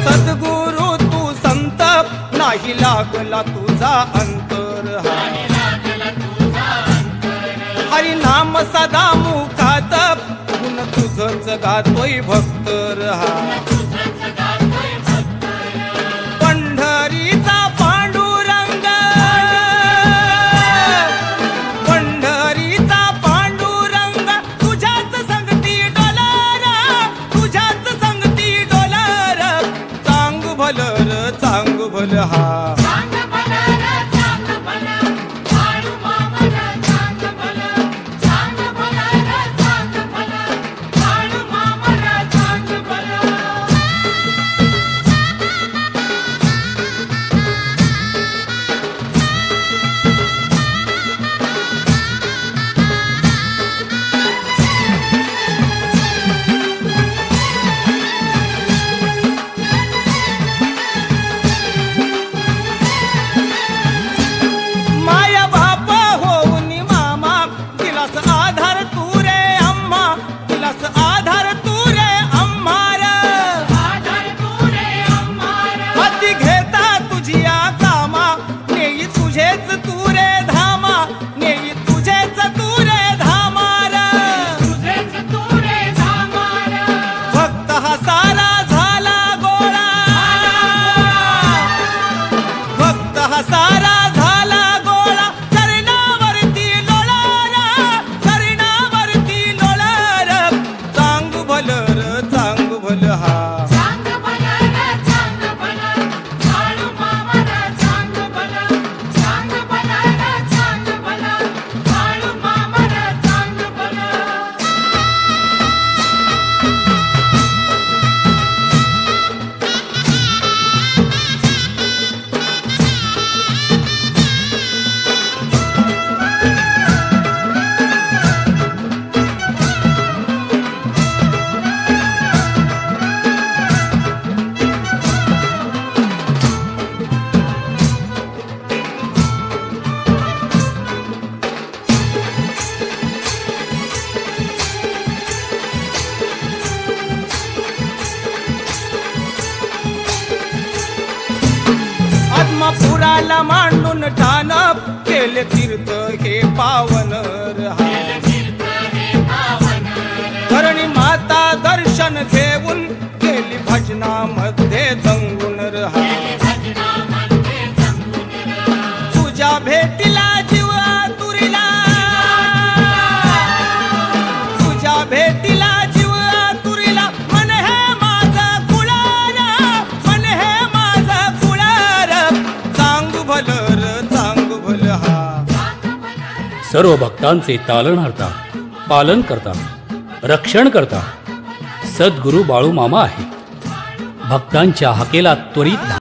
सद्गुरु तू संत, नाही लागला तुझा अंतर हरी नाम सदा मुखात, गुण तुझंच गातोय भक्त पंढरीचा पांडुरंग, पंढरीचा पांडुरंग, तुझ्याच संगती डोलार, तुझ्याच संगती डोलार, चांग भल हा पुराला मांडून ठाण, केले तीर्थ हे पावन धरणी माता दर्शन घेऊन, केली भजनामध्ये दंगून तुझ्या भेटीला जीव आतुरला, तुझ्या भेटीला जीव आतुरला, मन हे माझा कुळार, मन हे माझा कुळार, चांग भल हा सर्व भक्तांचे तालनहर्ता, पालन करता, रक्षण करता सद्गुरु बाळू मामा आहेत. भक्तांच्या हाकेला त्वरित